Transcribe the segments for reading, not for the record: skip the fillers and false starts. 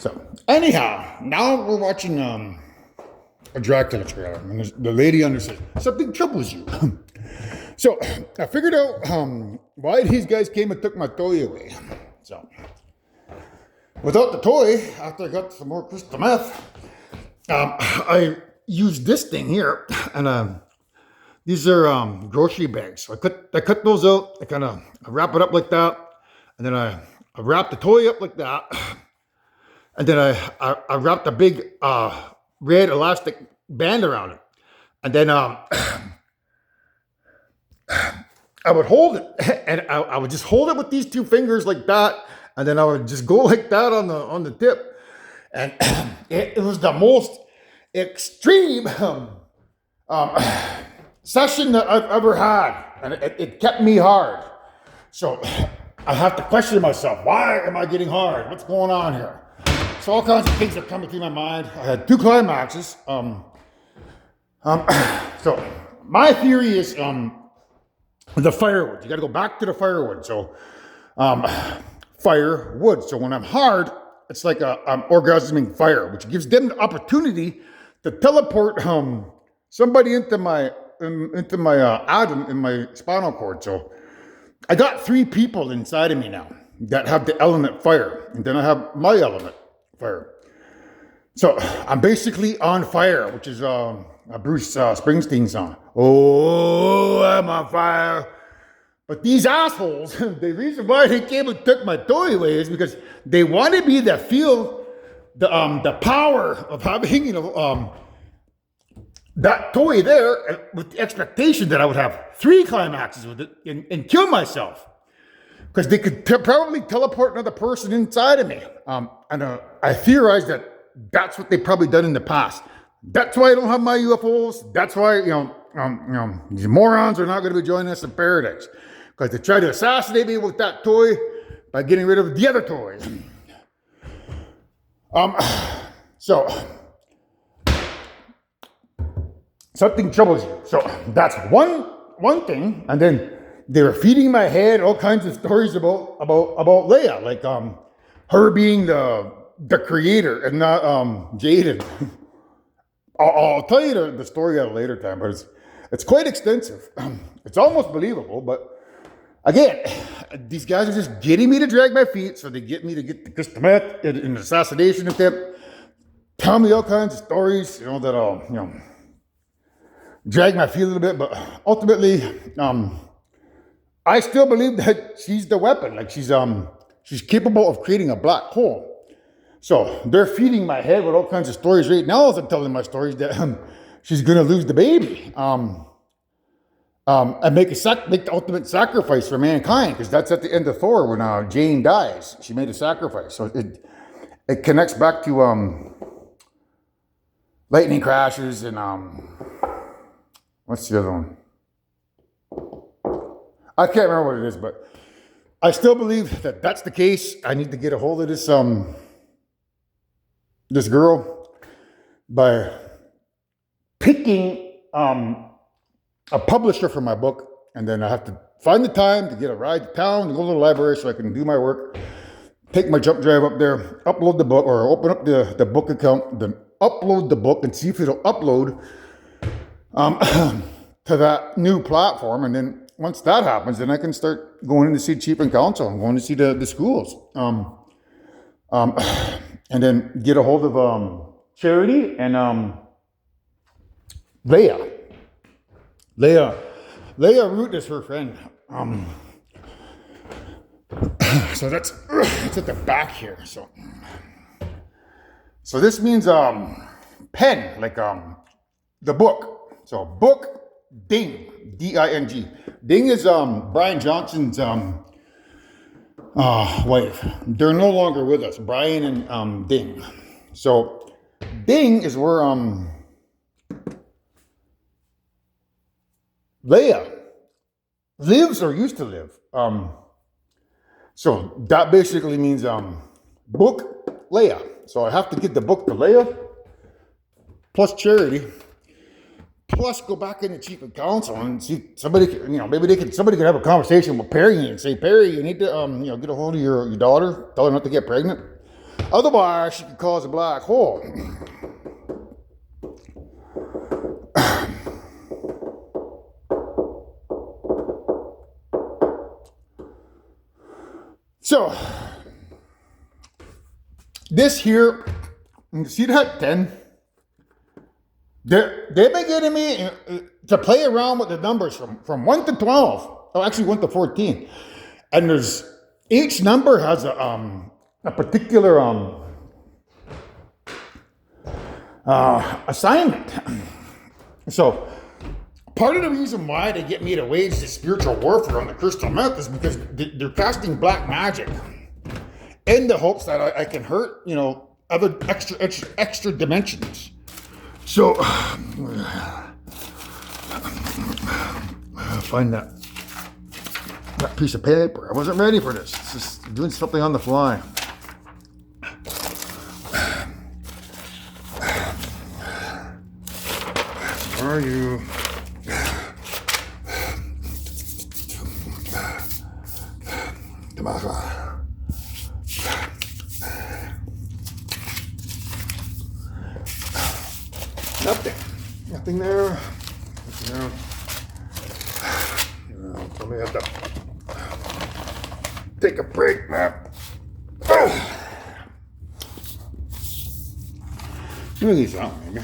So anyhow, now we're watching a Dracula trailer, and the lady undersays something troubles you. So I figured out why these guys came and took my toy away. So without the toy, after I got some more crystal meth, I used this thing here, and these are grocery bags. So I cut those out. I wrap it up like that, and then I wrap the toy up like that. And then I wrapped a big red elastic band around it. And then I would hold it. And I would just hold it with these two fingers like that. And then I would just go like that on the tip. And it was the most extreme session that I've ever had. And it kept me hard. So I have to question myself. Why am I getting hard? What's going on here? So all kinds of things are coming through my mind. I had two climaxes. So my theory is the firewood. You got to go back to the firewood. So firewood. So when I'm hard, it's like I'm orgasming fire, which gives them the opportunity to teleport somebody into my atom in my spinal cord. So I got 3 people inside of me now that have the element fire, and then I have my element fire. So I'm basically on fire, which is a Bruce Springsteen song. Oh, I'm on fire. But these assholes, the reason why they came and took my toy away is because they wanted me to feel the power of having, that toy there, with the expectation that I would have 3 climaxes with it and kill myself. Because they could probably teleport another person inside of me. And I theorize that that's what they've probably done in the past. That's why I don't have my UFOs. That's why, these morons are not going to be joining us in paradise. Because they tried to assassinate me with that toy by getting rid of the other toys. So something troubles you. So that's one thing. And then they were feeding my head all kinds of stories about Leia, like her being the creator and not Jaden. I'll tell you the story at a later time, but it's quite extensive. It's almost believable, but again, these guys are just getting me to drag my feet, so they get me to get the crystal meth in an assassination attempt. Tell me all kinds of stories, that I'll drag my feet a little bit, but ultimately, I still believe that she's the weapon. Like she's capable of creating a black hole. So they're feeding my head with all kinds of stories right now as I'm telling my stories that she's gonna lose the baby. And make the ultimate sacrifice for mankind, because that's at the end of Thor when Jane dies. She made a sacrifice. So it connects back to lightning crashes and what's the other one? I can't remember what it is, but I still believe that that's the case. I need to get a hold of this girl by picking a publisher for my book, and then I have to find the time to get a ride to town, to go to the library so I can do my work, take my jump drive up there, upload the book, or open up the book account, then upload the book and see if it'll upload to that new platform. And then once that happens, then I can start going in to see chief and council and going to see the schools. And then get a hold of Charity and Leia. Leia Root is her friend. So that's at the back here. So this means pen, like the book. So book, Ding, D-I-N-G. Ding is Brian Johnson's wife. They're no longer with us, Brian and Ding. So Ding is where Leia lives or used to live. So that basically means book Leia. So I have to get the book to Leia plus Charity, plus go back into chief of council and see somebody, somebody could have a conversation with Perry and say, Perry, you need to, get a hold of your daughter, tell her not to get pregnant. Otherwise, she could cause a black hole. So, this here, you see that 10? They've been getting me to play around with the numbers from 1 to 12. Oh, actually 1 to 14. And each number has a particular assignment. So, part of the reason why they get me to wage this spiritual warfare on the crystal meth is because they're casting black magic in the hopes that I can hurt, other extra dimensions. So, find that piece of paper. I wasn't ready for this. It's just doing something on the fly. Where are you? Nothing there. Let me have to take a break, man. Let me get out, maybe.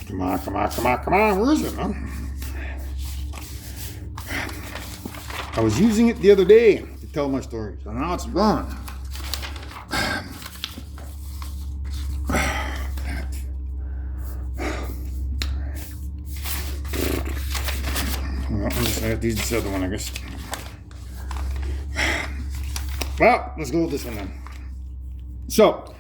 Come on. Where is it, man? I was using it the other day to tell my stories, and now it's gone. Well, I'm just gonna have to use this other one, I guess. Well, let's go with this one then. So,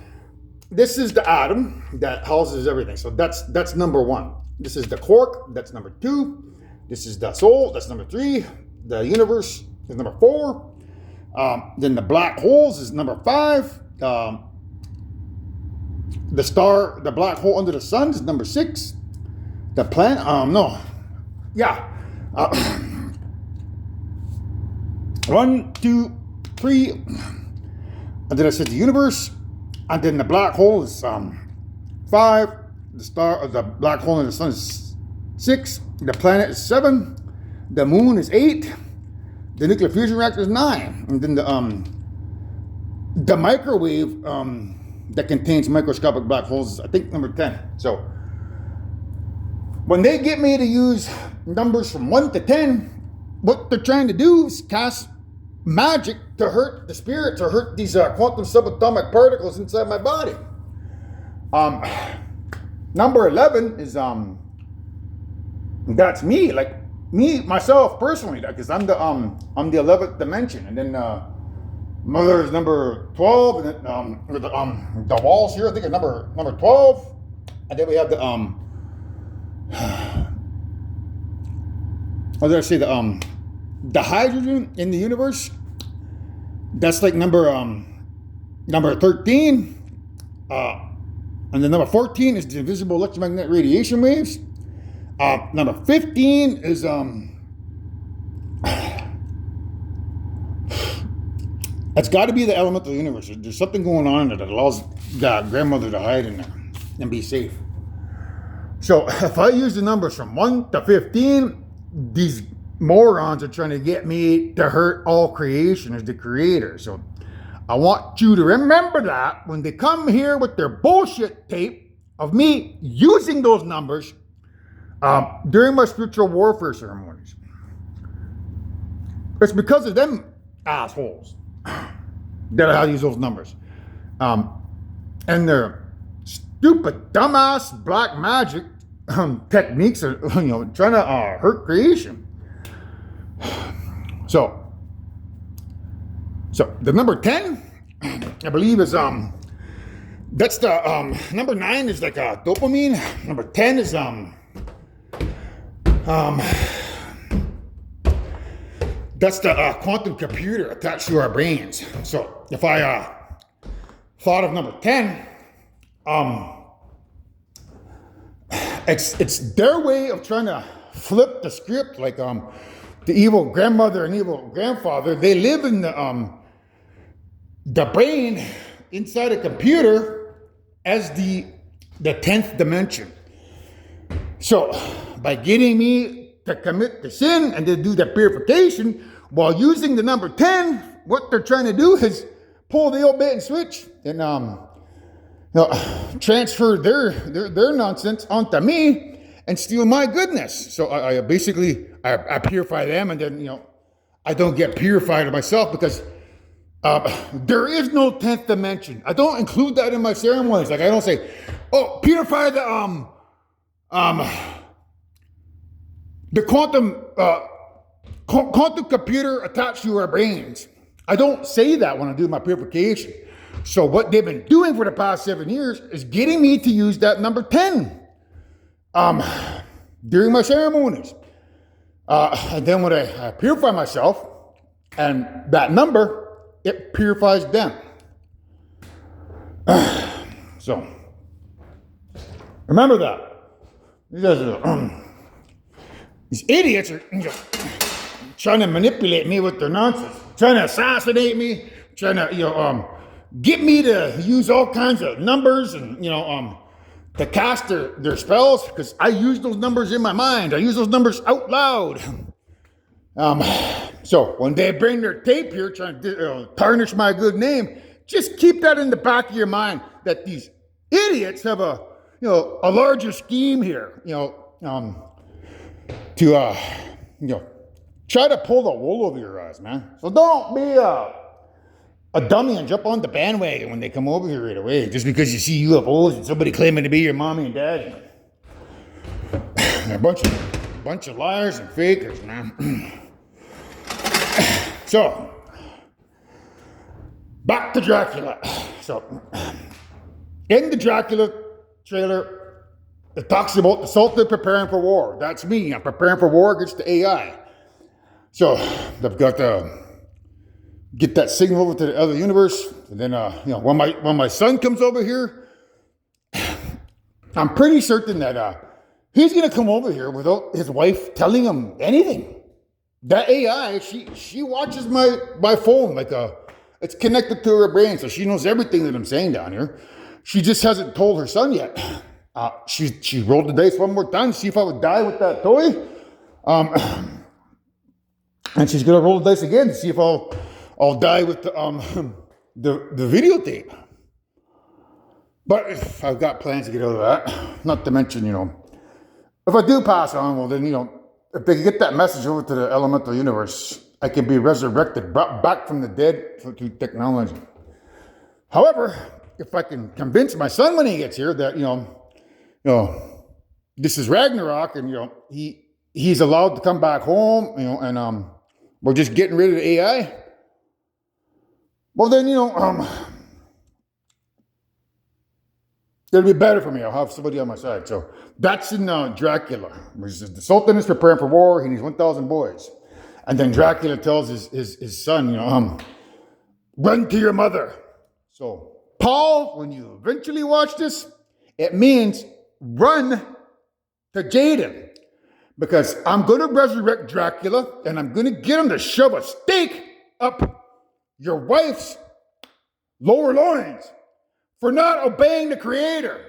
this is the atom that houses everything. So that's number 1. This is the quark. That's number 2. This is the soul. That's number 3. The universe is number 4. Then the black holes is number 5. The black hole under the sun is number 6. The planet, 1, 2, 3. And then I said the universe. And then the black hole is 5. The black hole in the sun is 6. The planet is 7. The moon is 8. The nuclear fusion reactor is 9. And then the microwave that contains microscopic black holes is, I think, number 10. So when they get me to use numbers from 1 to 10, what they're trying to do is cast magic to hurt the spirit, to hurt these quantum subatomic particles inside my body. Number 11 is that's me, like me myself personally, because I'm the 11th dimension, and then mother is number 12, and then the walls here I think are number 12, and then we have the what did I say, the hydrogen in the universe, that's like number 13, and then number 14 is the invisible electromagnetic radiation waves. Number 15 is that's got to be the elemental universe. There's something going on in there that allows the grandmother to hide in there and be safe. So if I use the numbers from 1 to 15, these morons are trying to get me to hurt all creation as the creator. So I want you to remember that when they come here with their bullshit tape of me using those numbers during my spiritual warfare ceremonies. It's because of them assholes that I use those numbers. And their stupid, dumbass black magic techniques are, trying to hurt creation. So the number 10, I believe, is that's the number 9 is like dopamine. Number 10 is that's the quantum computer attached to our brains. So if I thought of number 10, it's their way of trying to flip the script, like the evil grandmother and evil grandfather. They live in the brain inside a computer as the 10th dimension. So by getting me to commit the sin and to do the purification while using the number 10, what they're trying to do is pull the old bait and switch and transfer their nonsense onto me and steal my goodness. So I basically purify them, and then I don't get purified myself because there is no 10th dimension. I don't include that in my ceremonies. Like I don't say, oh, purify the quantum computer attached to our brains. I don't say that when I do my purification. So what they've been doing for the past 7 years is getting me to use that number 10 during my ceremonies. And then when I purify myself, and that number, it purifies them. So remember that. These idiots are trying to manipulate me with their nonsense, trying to assassinate me, trying to get me to use all kinds of numbers and to cast their spells, because I use those numbers in my mind. I use those numbers out loud. So when they bring their tape here trying to tarnish my good name, just keep that in the back of your mind that these idiots have a larger scheme here, to try to pull the wool over your eyes, man. So don't be a dummy and jump on the bandwagon when they come over here right away, just because you see UFOs and somebody claiming to be your mommy and daddy. A bunch of liars and fakers, man. So, back to Dracula. So, in the Dracula trailer, it talks about the Sultan preparing for war. That's me. I'm preparing for war against the AI. So, they've got to get that signal over to the other universe. And then, when my son comes over here, I'm pretty certain that he's going to come over here without his wife telling him anything. That AI, she watches my phone like it's connected to her brain, so she knows everything that I'm saying down here. She just hasn't told her son yet. She rolled the dice one more time to see if I would die with that toy. And she's gonna roll the dice again to see if I'll die with the videotape. But I've got plans to get out of that. Not to mention, if I do pass on, well then, if they can get that message over to the elemental universe, I can be resurrected, brought back from the dead through technology. However, if I can convince my son when he gets here that, this is Ragnarok and, he's allowed to come back home, and we're just getting rid of the AI, well then, it'll be better for me. I'll have somebody on my side. So that's in Dracula. The Sultan is preparing for war. He needs 1,000 boys. And then Dracula tells his son, run to your mother. So Paul, when you eventually watch this, it means run to Jaden. Because I'm going to resurrect Dracula and I'm going to get him to shove a stake up your wife's lower loins for not obeying the Creator.